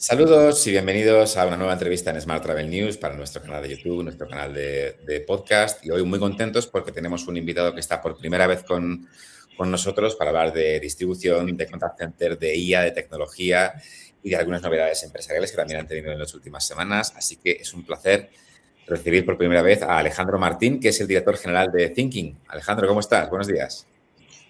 Saludos y bienvenidos a una nueva entrevista en Smart Travel News para nuestro canal de YouTube, nuestro canal de podcast. Y hoy muy contentos porque tenemos un invitado que está por primera vez con nosotros para hablar de distribución, de contact center, de IA, de tecnología y de algunas novedades empresariales que también han tenido en las últimas semanas. Así que es un placer recibir por primera vez a Alejandro Martín, que es el director general de Thinking. Alejandro, ¿cómo estás? Buenos días.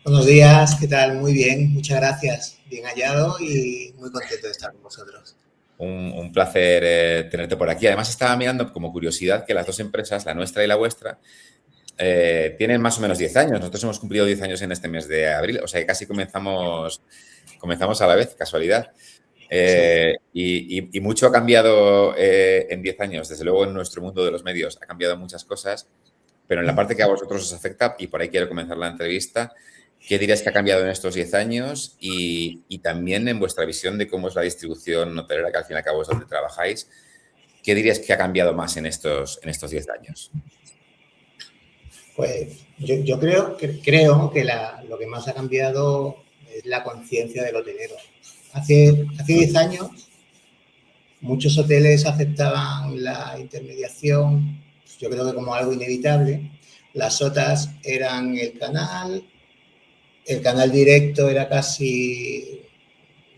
Buenos días, ¿qué tal? Muy bien, muchas gracias. Bien hallado y muy contento de estar con vosotros. Un placer tenerte por aquí. Además, estaba mirando como curiosidad que las dos empresas, la nuestra y la vuestra, tienen más o menos 10 años. Nosotros hemos cumplido 10 años en este mes de abril, o sea que casi comenzamos a la vez, casualidad. Sí. Y mucho ha cambiado en 10 años. Desde luego, en nuestro mundo de los medios ha cambiado muchas cosas, pero en la parte que a vosotros os afecta, y por ahí quiero comenzar la entrevista, ¿qué dirías que ha cambiado en estos 10 años? Y también en vuestra visión de cómo es la distribución hotelera, que al fin y al cabo es donde trabajáis, ¿qué dirías que ha cambiado más en estos 10 años? Pues yo creo que lo que más ha cambiado es la conciencia del hotelero. Hace 10 años muchos hoteles aceptaban la intermediación, yo creo que como algo inevitable. Las OTAs eran el canal directo era casi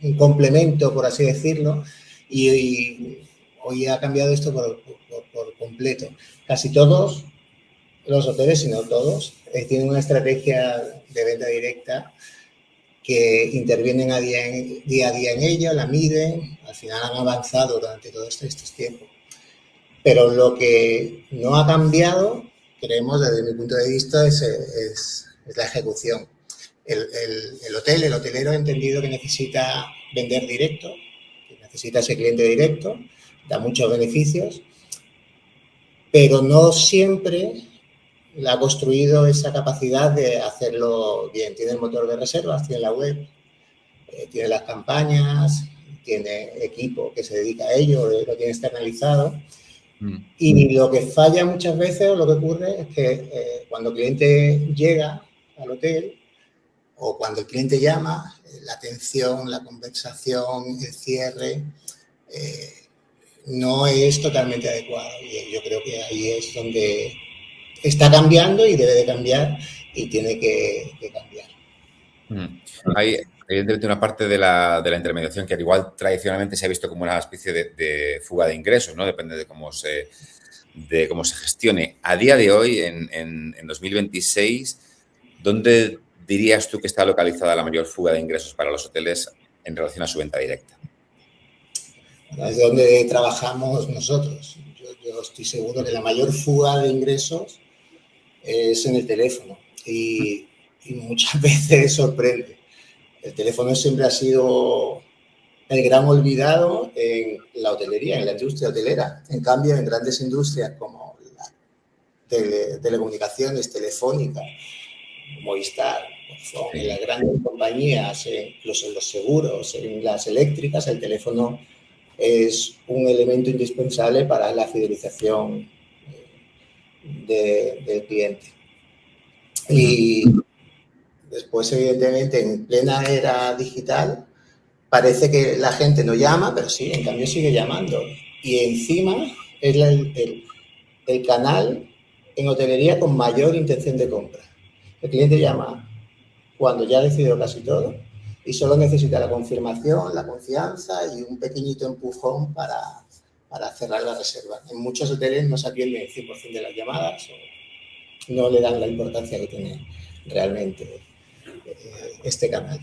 un complemento, por así decirlo, y hoy ha cambiado esto por completo. Casi todos los hoteles, si no todos, tienen una estrategia de venta directa que intervienen día a día en ella, la miden, al final han avanzado durante todo estos tiempos. Pero lo que no ha cambiado, creemos desde mi punto de vista, es la ejecución. El hotelero ha entendido que necesita vender directo, que necesita ese cliente directo, da muchos beneficios, pero no siempre le ha construido esa capacidad de hacerlo bien. Tiene el motor de reservas, tiene la web, tiene las campañas, tiene equipo que se dedica a ello, lo tiene externalizado. Y lo que falla muchas veces, o lo que ocurre, es que cuando el cliente llega al hotel o cuando el cliente llama, la atención, la conversación, el cierre, no es totalmente adecuado. Y yo creo que ahí es donde está cambiando y debe de cambiar y tiene que cambiar. Hay evidentemente una parte de la intermediación que al igual tradicionalmente se ha visto como una especie de fuga de ingresos, ¿no? Depende de cómo se gestione. A día de hoy, en 2026, ¿dónde dirías tú que está localizada la mayor fuga de ingresos para los hoteles en relación a su venta directa? Es donde trabajamos nosotros. Yo estoy seguro que la mayor fuga de ingresos es en el teléfono y muchas veces sorprende. El teléfono siempre ha sido el gran olvidado en la hotelería, en la industria hotelera. En cambio, en grandes industrias como la telecomunicaciones, Telefónica, Movistar, Sí. en las grandes compañías, incluso en los seguros, en las eléctricas, el teléfono es un elemento indispensable para la fidelización del cliente. Y después, evidentemente, en plena era digital, parece que la gente no llama, pero sí, en cambio sigue llamando. Y encima es el canal en hotelería con mayor intención de compra. El cliente llama cuando ya ha decidido casi todo y solo necesita la confirmación, la confianza y un pequeñito empujón para cerrar la reserva. En muchos hoteles no se atienden el 100% de las llamadas o no le dan la importancia que tiene realmente este canal.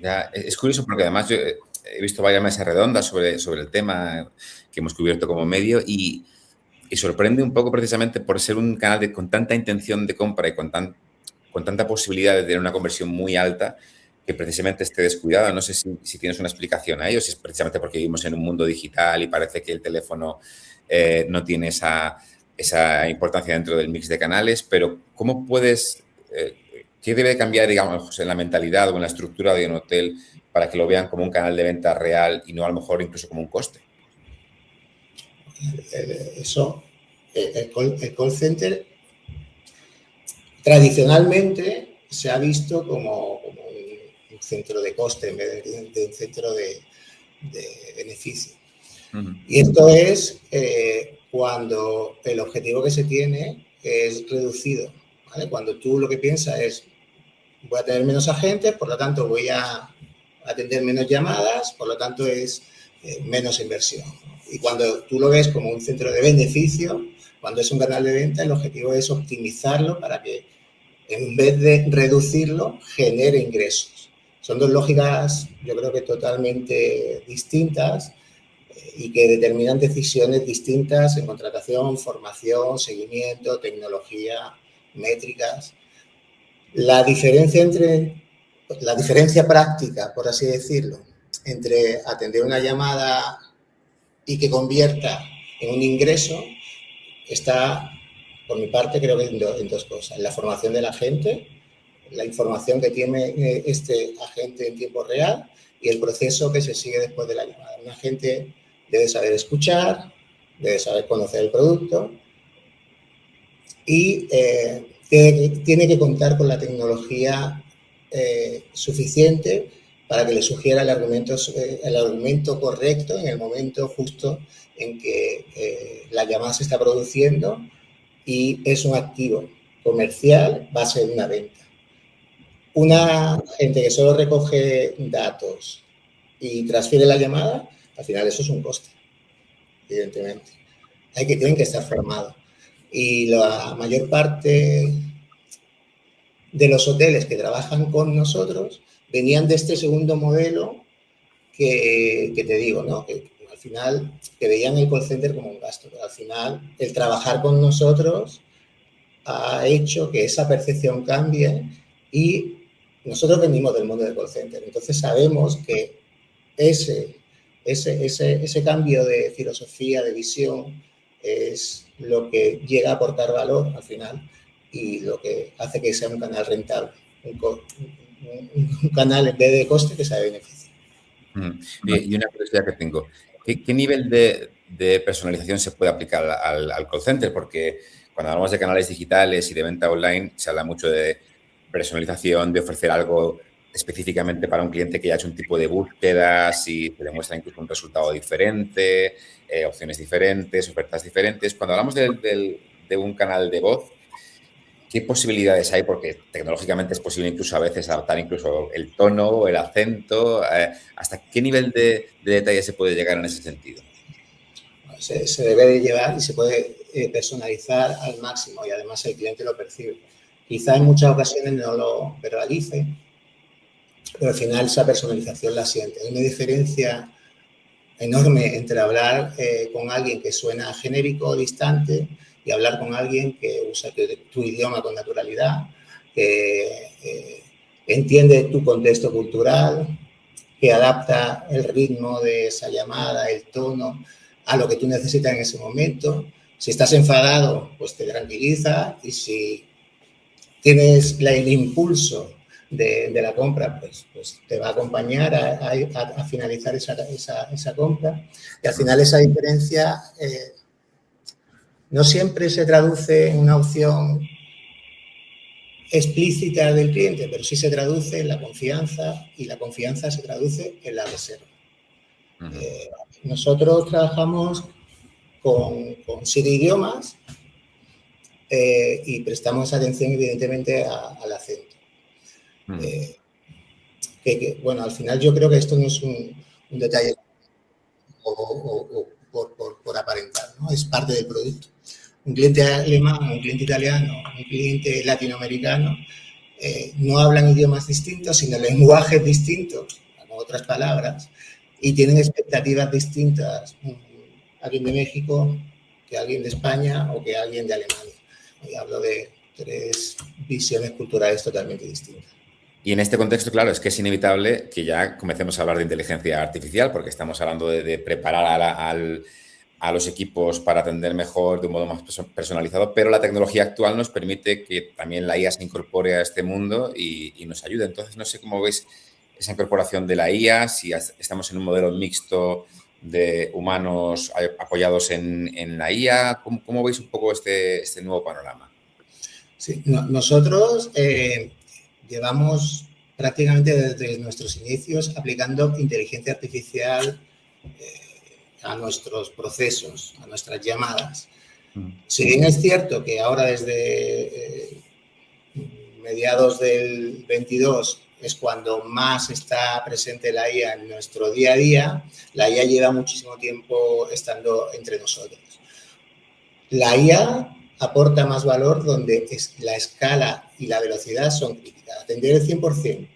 Ya, es curioso porque además yo he visto varias mesas redondas sobre el tema que hemos cubierto como medio y sorprende un poco precisamente por ser un canal con tanta intención de compra y con tanta posibilidad de tener una conversión muy alta que precisamente esté descuidado. No sé si tienes una explicación a ello, si es precisamente porque vivimos en un mundo digital y parece que el teléfono no tiene esa importancia dentro del mix de canales, pero ¿cómo puedes, qué debe cambiar, digamos, en la mentalidad o en la estructura de un hotel para que lo vean como un canal de venta real y no a lo mejor incluso como un coste? Eso, el call center tradicionalmente se ha visto como un centro de coste en vez de un centro de beneficio. Uh-huh. Y esto es cuando el objetivo que se tiene es reducido, ¿vale? Cuando tú lo que piensas es, voy a tener menos agentes, por lo tanto voy a atender menos llamadas, por lo tanto es menos inversión. Y cuando tú lo ves como un centro de beneficio, cuando es un canal de venta, el objetivo es optimizarlo para que en vez de reducirlo, genere ingresos. Son dos lógicas, yo creo que totalmente distintas y que determinan decisiones distintas en contratación, formación, seguimiento, tecnología, métricas. La diferencia práctica, por así decirlo, entre atender una llamada y que convierta en un ingreso está, por mi parte, creo que en dos cosas. La formación del agente, la información que tiene este agente en tiempo real y el proceso que se sigue después de la llamada. Un agente debe saber escuchar, debe saber conocer el producto y tiene que contar con la tecnología suficiente para que le sugiera el argumento correcto en el momento justo en que la llamada se está produciendo y es un activo comercial base en una venta. Una gente que solo recoge datos y transfiere la llamada, al final eso es un coste, evidentemente. Tienen que estar formados. Y la mayor parte de los hoteles que trabajan con nosotros venían de este segundo modelo que te digo, ¿no? Que al final que veían el call center como un gasto, pero al final el trabajar con nosotros ha hecho que esa percepción cambie y nosotros venimos del mundo del call center, entonces sabemos que ese cambio de filosofía, de visión, es lo que llega a aportar valor al final y lo que hace que sea un canal rentable, un canal en vez de coste que sea de beneficio. Y una curiosidad que tengo, ¿qué nivel de personalización se puede aplicar al call center? Porque cuando hablamos de canales digitales y de venta online, se habla mucho de personalización, de ofrecer algo específicamente para un cliente que ya ha hecho un tipo de búsquedas y te demuestra incluso un resultado diferente, opciones diferentes, ofertas diferentes. Cuando hablamos de un canal de voz, ¿qué posibilidades hay? Porque tecnológicamente es posible incluso a veces adaptar incluso el tono, el acento. ¿Hasta qué nivel de detalle se puede llegar en ese sentido? Se debe de llevar y se puede personalizar al máximo y además el cliente lo percibe. Quizá en muchas ocasiones no lo verbalice, pero al final esa personalización la siente. Hay una diferencia enorme entre hablar con alguien que suena genérico o distante y hablar con alguien que usa tu idioma con naturalidad, que entiende tu contexto cultural, que adapta el ritmo de esa llamada, el tono, a lo que tú necesitas en ese momento. Si estás enfadado, pues te tranquiliza y si tienes el impulso de la compra, pues te va a acompañar a finalizar esa compra. Y al final esa diferencia no siempre se traduce en una opción explícita del cliente, pero sí se traduce en la confianza y la confianza se traduce en la reserva. Nosotros trabajamos con 7 idiomas y prestamos atención evidentemente al acento. Bueno, al final yo creo que esto no es un detalle por aparentar, ¿no? Es parte del producto. Un cliente alemán, un cliente italiano, un cliente latinoamericano no hablan idiomas distintos, sino lenguajes distintos, con otras palabras, y tienen expectativas distintas alguien de México que alguien de España o que alguien de Alemania. Y hablo de 3 visiones culturales totalmente distintas. Y en este contexto, claro, es que es inevitable que ya comencemos a hablar de inteligencia artificial, porque estamos hablando de preparar a los equipos para atender mejor, de un modo más personalizado, pero la tecnología actual nos permite que también la IA se incorpore a este mundo y nos ayude. Entonces, no sé cómo veis esa incorporación de la IA, si estamos en un modelo mixto de humanos apoyados en la IA. ¿Cómo veis un poco este nuevo panorama? Sí, nosotros llevamos prácticamente desde nuestros inicios aplicando inteligencia artificial a nuestros procesos, a nuestras llamadas. Si bien es cierto que ahora desde mediados del 22 es cuando más está presente la IA en nuestro día a día, la IA lleva muchísimo tiempo estando entre nosotros. La IA aporta más valor donde la escala y la velocidad son críticas. Atender el 100%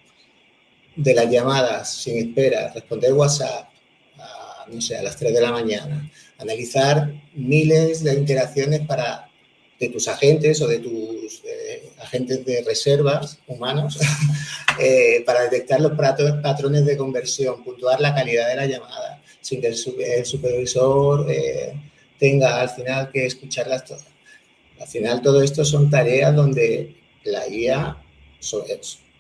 de las llamadas sin espera, responder WhatsApp, no sé, a las 3 de la mañana, analizar miles de interacciones de tus agentes o de tus agentes de reservas humanos para detectar los patrones de conversión, puntuar la calidad de la llamada, sin que el supervisor tenga al final que escucharlas todas. Al final todo esto son tareas donde la IA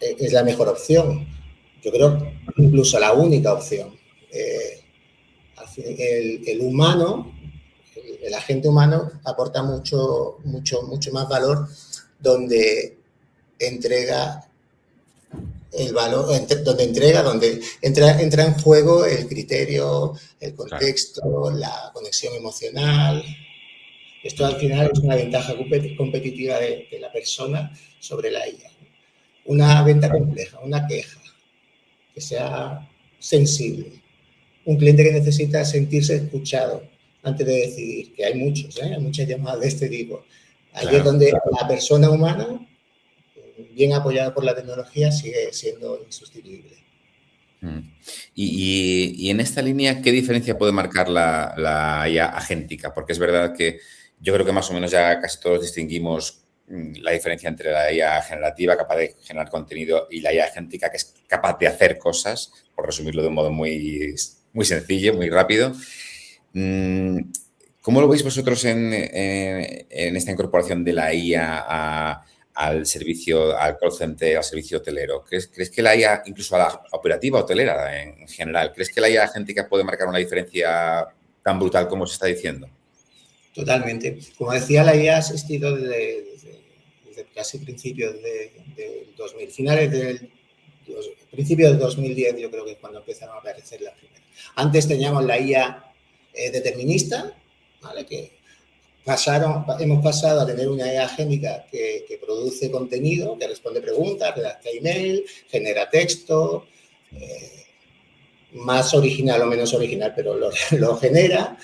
es la mejor opción. Yo creo incluso la única opción. El humano, el agente humano aporta mucho más valor donde entrega el valor, donde entra en juego el criterio, el contexto, claro, la conexión emocional. Esto al final es una ventaja competitiva de la persona sobre la IA. Una venta compleja, una queja que sea sensible, un cliente que necesita sentirse escuchado antes de decidir, que hay muchas llamadas de este tipo. Ahí es donde la persona humana, bien apoyada por la tecnología, sigue siendo insustituible. Y en esta línea, ¿qué diferencia puede marcar la IA agéntica? Porque es verdad que yo creo que más o menos ya casi todos distinguimos la diferencia entre la IA generativa, capaz de generar contenido, y la IA agéntica, que es capaz de hacer cosas, por resumirlo de un modo muy sencillo, muy rápido. ¿Cómo lo veis vosotros en esta incorporación de la IA al servicio, al call center, al servicio hotelero? ¿Crees que la IA, incluso a la operativa hotelera en general, crees que la IA agéntica puede marcar una diferencia tan brutal como se está diciendo? Totalmente. Como decía, la IA ha existido desde casi principios del 2000, principios del 2010, yo creo que es cuando empezaron a aparecer las primeras. Antes teníamos la IA determinista, ¿vale? Que hemos pasado a tener una IA agéntica que produce contenido, que responde preguntas, redacta email, genera texto, más original o menos original, pero lo genera.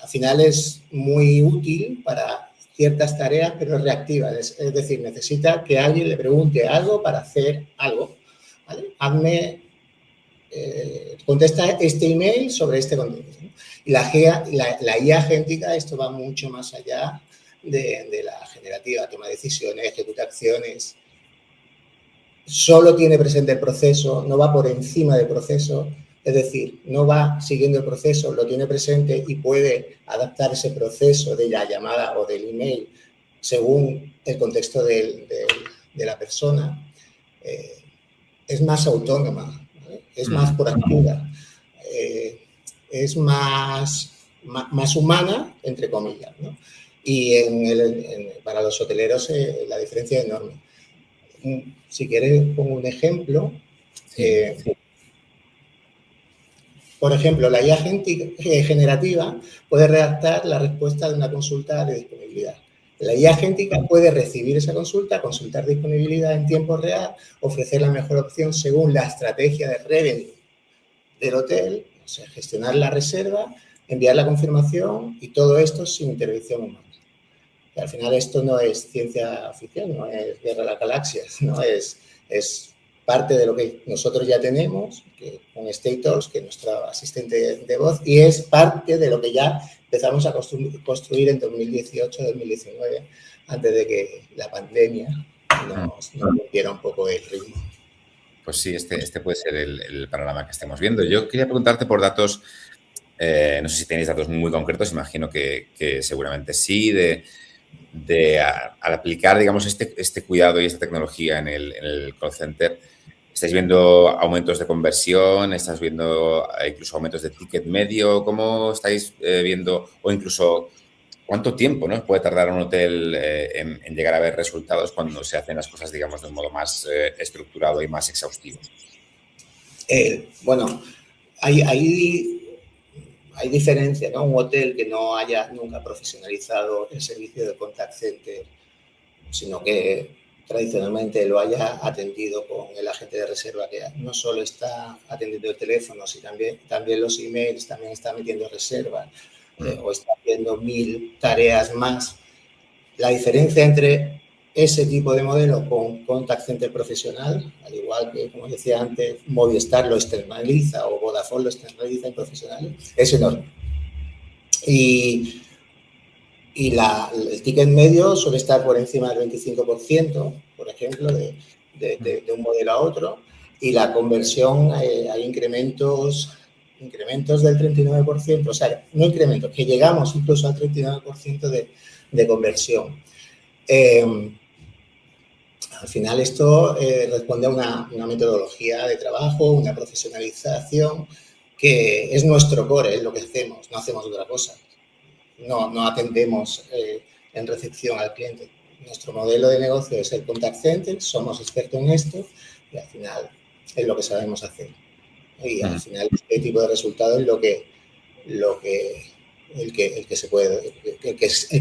Al final es muy útil para ciertas tareas, pero es reactiva. Es decir, necesita que alguien le pregunte algo para hacer algo. ¿Vale? Contesta este email sobre este contenido. Y la IA agéntica, esto va mucho más allá de la generativa, toma decisiones, ejecuta acciones. Solo tiene presente el proceso, no va por encima del proceso. Es decir, no va siguiendo el proceso, lo tiene presente y puede adaptar ese proceso de la llamada o del email según el contexto de la persona. Es más autónoma, ¿vale? Es más proactiva, es más humana, entre comillas, ¿no? Y para los hoteleros la diferencia es enorme. Si quieres, pongo un ejemplo. Por ejemplo, la IA generativa puede redactar la respuesta de una consulta de disponibilidad. La IA agéntica puede recibir esa consulta, consultar disponibilidad en tiempo real, ofrecer la mejor opción según la estrategia de revenue del hotel, o sea, gestionar la reserva, enviar la confirmación y todo esto sin intervención humana. Y al final esto no es ciencia ficción, no es Guerra de las Galaxias, no es parte de lo que nosotros ya tenemos, con StateTalks, que es nuestro asistente de voz, y es parte de lo que ya empezamos a construir en 2018-2019, antes de que la pandemia nos rompiera un poco el ritmo. Pues sí, este puede ser el panorama que estemos viendo. Yo quería preguntarte por datos, no sé si tenéis datos muy concretos, imagino que seguramente sí, al aplicar, digamos, este cuidado y esta tecnología en el call center. ¿Estáis viendo aumentos de conversión? ¿Estáis viendo incluso aumentos de ticket medio? ¿Cómo estáis viendo? O incluso, ¿cuánto tiempo, ¿no?, puede tardar un hotel en llegar a ver resultados cuando se hacen las cosas, digamos, de un modo más estructurado y más exhaustivo? Bueno, hay hay diferencia, ¿no? Un hotel que no haya nunca profesionalizado el servicio de contact center, sino que tradicionalmente lo haya atendido con el agente de reserva, que no solo está atendiendo el teléfono, sino también los emails, también está metiendo reservas o está haciendo 1000 tareas más. La diferencia entre ese tipo de modelo con contact center profesional, al igual que, como decía antes, Movistar lo externaliza o Vodafone lo externaliza en profesionales, es enorme. Y el ticket medio suele estar por encima del 25%, por ejemplo, de un modelo a otro, y la conversión, hay incrementos del 39%, o sea, no incrementos, que llegamos incluso al 39% de conversión. Al final esto responde a una metodología de trabajo, una profesionalización, que es nuestro core, es lo que hacemos, no hacemos otra cosa. No atendemos en recepción al cliente. Nuestro modelo de negocio es el contact center, somos expertos en esto y al final es lo que sabemos hacer. Y al final este tipo de resultado es el que se puede, el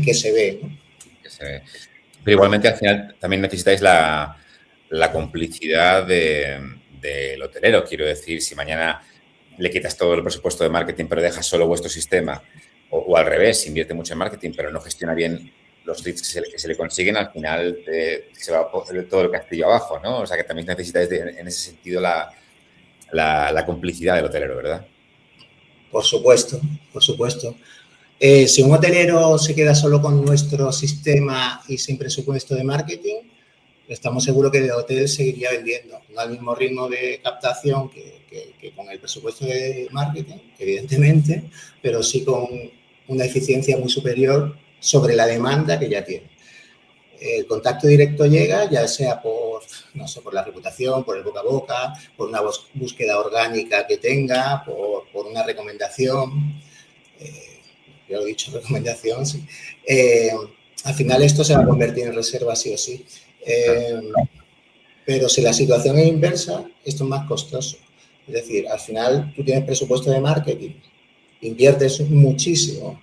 que se ve, ¿no? Pero igualmente al final también necesitáis la complicidad del hotelero. Quiero decir, si mañana le quitas todo el presupuesto de marketing pero dejas solo vuestro sistema, o al revés, invierte mucho en marketing pero no gestiona bien los leads que se le consiguen, al final se va todo el castillo abajo, ¿no? O sea que también necesitáis en ese sentido la complicidad del hotelero, ¿verdad? Por supuesto, por supuesto. Si un hotelero se queda solo con nuestro sistema y sin presupuesto de marketing, estamos seguros que el hotel seguiría vendiendo, no al mismo ritmo de captación que con el presupuesto de marketing, evidentemente, pero sí con una eficiencia muy superior sobre la demanda que ya tiene. El contacto directo llega, ya sea por, no sé, por la reputación, por el boca a boca, por una búsqueda orgánica que tenga, por una recomendación. Ya lo he dicho, recomendación, sí. Al final esto se va a convertir en reserva sí o sí. Pero si la situación es inversa, esto es más costoso. Es decir, al final tú tienes presupuesto de marketing, inviertes muchísimo,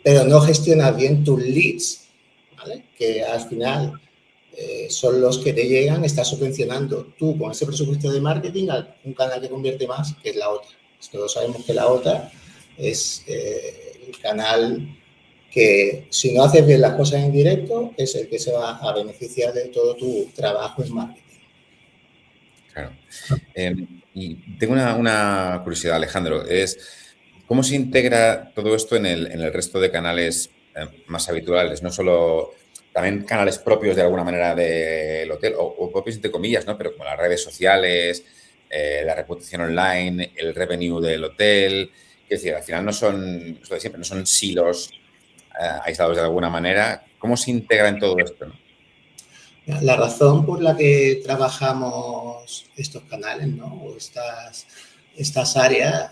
pero no gestionas bien tus leads, ¿vale? Que al final son los que te llegan, estás subvencionando tú con ese presupuesto de marketing a un canal que convierte más, que es la OTA. Todos sabemos que la OTA es el canal que, si no haces bien las cosas en directo, es el que se va a beneficiar de todo tu trabajo en marketing. Claro. Y tengo una curiosidad, Alejandro, es ¿cómo se integra todo esto en el resto de canales más habituales? No solo, también canales propios de alguna manera del hotel, o propios entre comillas, ¿no? Pero como las redes sociales, la reputación online, el revenue del hotel. Es decir, al final no son, lo de siempre, no son silos aislados de alguna manera. ¿Cómo se integra en todo esto, no? La razón por la que trabajamos estos canales, ¿no? O estas áreas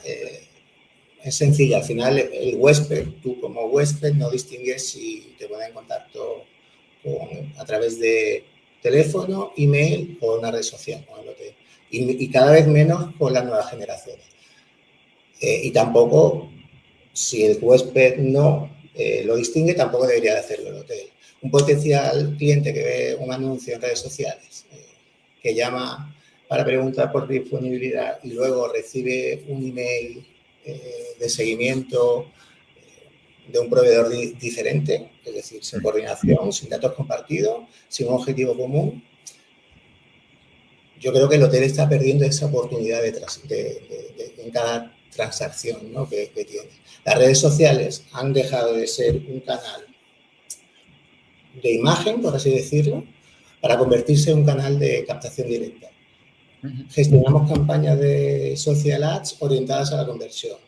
es sencilla. Al final, el huésped, tú como huésped no distingues si te pone en contacto a través de teléfono, email o una red social con el hotel. Y cada vez menos con las nuevas generaciones. Y tampoco, si el huésped no lo distingue, tampoco debería de hacerlo el hotel. Un potencial cliente que ve un anuncio en redes sociales, que llama para preguntar por disponibilidad y luego recibe un email de seguimiento de un proveedor diferente, es decir, sin coordinación, sin datos compartidos, sin un objetivo común, yo creo que el hotel está perdiendo esa oportunidad en cada transacción, ¿no? que tiene. Las redes sociales han dejado de ser un canal de imagen, por así decirlo, para convertirse en un canal de captación directa. Gestionamos campañas de social ads orientadas a la conversión.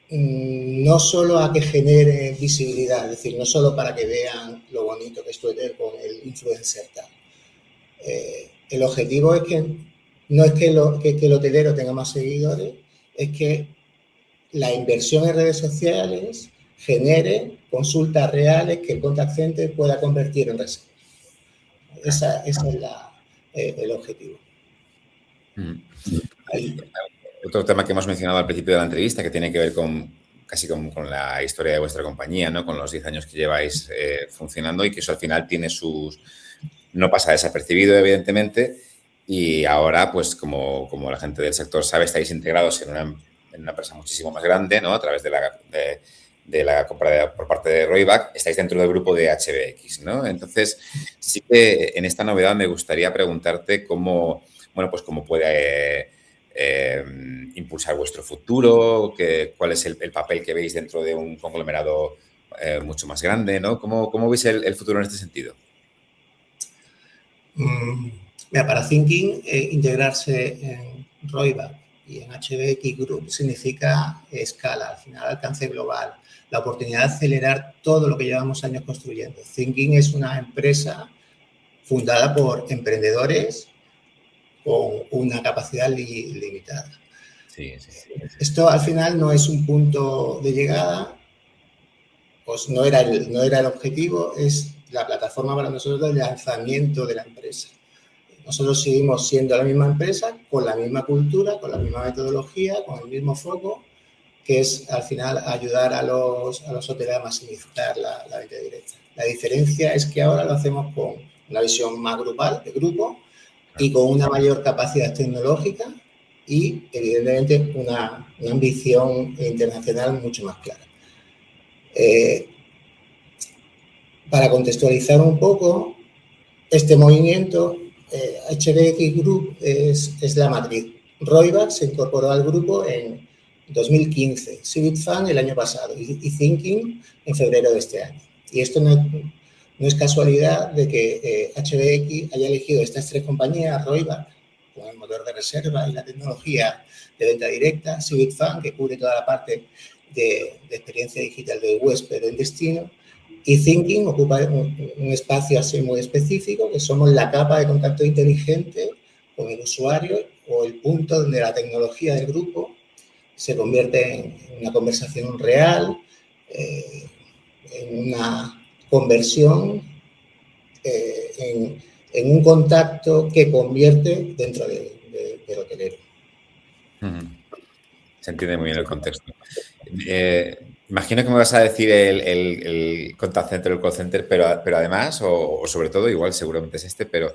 No solo a que genere visibilidad, es decir, no solo para que vean lo bonito que es tu hotel con el influencer tal. El objetivo es que no es que el hotelero tenga más seguidores, es que la inversión en redes sociales genere consultas reales que el contact center pueda convertir en reservas. Ese es el objetivo. Ahí, otro tema que hemos mencionado al principio de la entrevista, que tiene que ver casi con la historia de vuestra compañía, ¿no? Con los 10 años que lleváis funcionando y que eso al final tiene no pasa desapercibido, evidentemente, y ahora, pues como la gente del sector sabe, estáis integrados en una empresa muchísimo más grande, ¿no? A través de la compra por parte de Royback, estáis dentro del grupo de HBX, ¿no? Entonces, sí que en esta novedad me gustaría preguntarte cómo puede impulsar vuestro futuro, cuál es el papel que veis dentro de un conglomerado mucho más grande, ¿no? ¿Cómo veis el futuro en este sentido? Mira, para Thinking, integrarse en Royback y en HBX Group significa escala, al final alcance global, la oportunidad de acelerar todo lo que llevamos años construyendo. Thinking es una empresa fundada por emprendedores con una capacidad limitada. Sí. Esto al final no es un punto de llegada, pues no era el objetivo, es la plataforma para nosotros de lanzamiento de la empresa. Nosotros seguimos siendo la misma empresa, con la misma cultura, con la misma metodología, con el mismo foco, que es al final ayudar a los hoteleros a maximizar la venta directa. La diferencia es que ahora lo hacemos con una visión más grupal, de grupo, y con una mayor capacidad tecnológica y, evidentemente, una ambición internacional mucho más clara. Para contextualizar un poco, este movimiento, HBX Group es la matriz. Royback se incorporó al grupo en 2015, Civitfun el año pasado y Thinking en febrero de este año. Y esto no es casualidad de que HBX haya elegido estas tres compañías, Royback, con el motor de reserva y la tecnología de venta directa, Civitfun, que cubre toda la parte de experiencia digital del huésped en destino, y Thinking ocupa un espacio así muy específico, que somos la capa de contacto inteligente con el usuario o el punto donde la tecnología del grupo se convierte en una conversación real, en una conversión, en un contacto que convierte dentro del hotelero. Se entiende muy bien el contexto. Imagino que me vas a decir el contact center o el call center, pero además, o sobre todo, igual seguramente es pero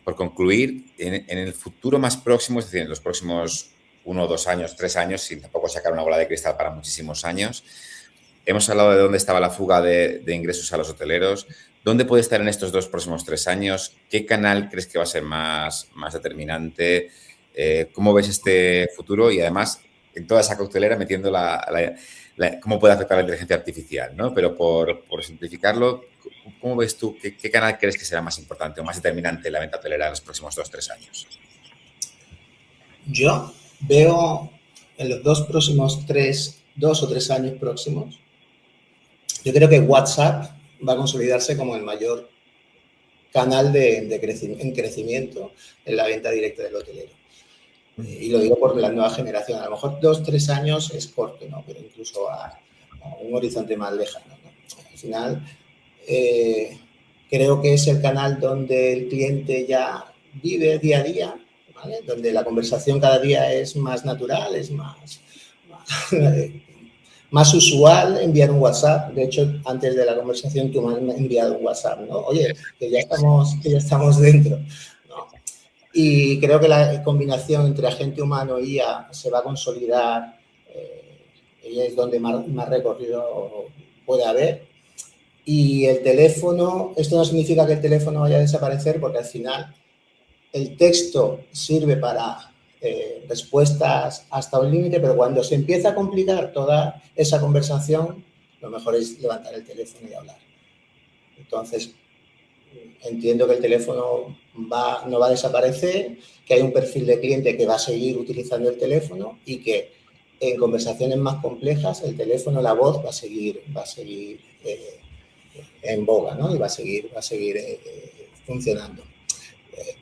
por concluir, en el futuro más próximo, es decir, en los próximos 1, 2 años, 3 años, sin tampoco sacar una bola de cristal para muchísimos años, hemos hablado de dónde estaba la fuga de ingresos a los hoteleros. ¿Dónde puede estar en estos 2 próximos 3 años? ¿Qué canal crees que va a ser más determinante? ¿Cómo ves este futuro? Y además, en toda esa coctelera metiendo cómo puede afectar la inteligencia artificial, ¿no? Pero por simplificarlo, ¿cómo ves tú? ¿Qué canal crees que será más importante o más determinante en la venta hotelera en los próximos 2, 3 años? Yo veo en los 2 o 3 años próximos, yo creo que WhatsApp va a consolidarse como el mayor canal en crecimiento en la venta directa del hotelero. Y lo digo por la nueva generación. A lo mejor 2, 3 años es corto, ¿no? Pero incluso a un horizonte más lejano, ¿no? Al final, creo que es el canal donde el cliente ya vive día a día, ¿vale? Donde la conversación cada día es más natural, es más usual enviar un WhatsApp. De hecho, antes de la conversación tú me has enviado un WhatsApp, ¿no? Oye, que ya estamos dentro, ¿no? Y creo que la combinación entre agente humano y IA se va a consolidar, y es donde más recorrido puede haber. Y el teléfono, esto no significa que el teléfono vaya a desaparecer, porque al final el texto sirve para respuestas hasta un límite, pero cuando se empieza a complicar toda esa conversación, lo mejor es levantar el teléfono y hablar. Entonces, entiendo que el teléfono no va a desaparecer, que hay un perfil de cliente que va a seguir utilizando el teléfono y que en conversaciones más complejas el teléfono, la voz va a seguir en boga, ¿no? Y va a seguir funcionando.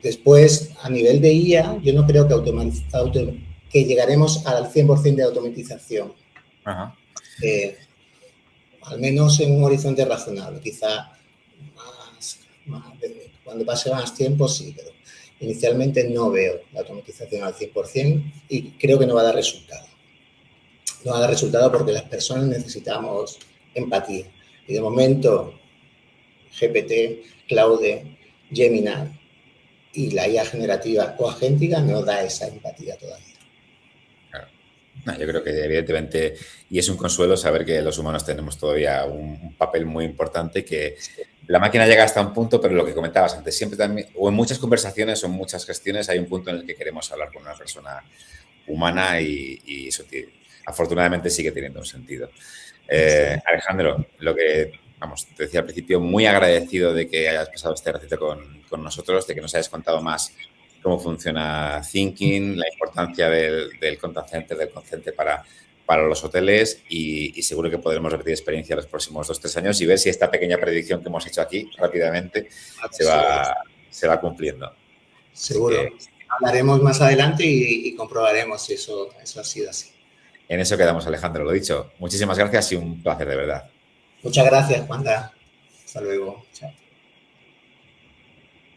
Después, a nivel de IA, yo no creo que llegaremos al 100% de automatización. Ajá. Al menos en un horizonte razonable. Quizá cuando pase más tiempo, sí, pero inicialmente no veo la automatización al 100% y creo que no va a dar resultado. No va a dar resultado porque las personas necesitamos empatía. Y de momento, GPT, Claude, Gemini y la IA generativa o agéntica no da esa empatía todavía. Claro. No, yo creo que evidentemente, y es un consuelo saber que los humanos tenemos todavía un papel muy importante, que la máquina llega hasta un punto, pero lo que comentabas antes, siempre también, o en muchas conversaciones o en muchas gestiones hay un punto en el que queremos hablar con una persona humana y eso afortunadamente sigue teniendo un sentido. Alejandro, lo que, vamos, te decía al principio, muy agradecido de que hayas pasado este ratito con nosotros, de que nos hayas contado más cómo funciona Thinking, la importancia del contact center, del call center para los hoteles y seguro que podremos repetir experiencia los próximos 2-3 años y ver si esta pequeña predicción que hemos hecho aquí rápidamente se va cumpliendo. Seguro. Hablaremos más adelante y comprobaremos si eso ha sido así. En eso quedamos, Alejandro. Lo dicho, muchísimas gracias y un placer de verdad. Muchas gracias, Juanda. Hasta luego. Chao.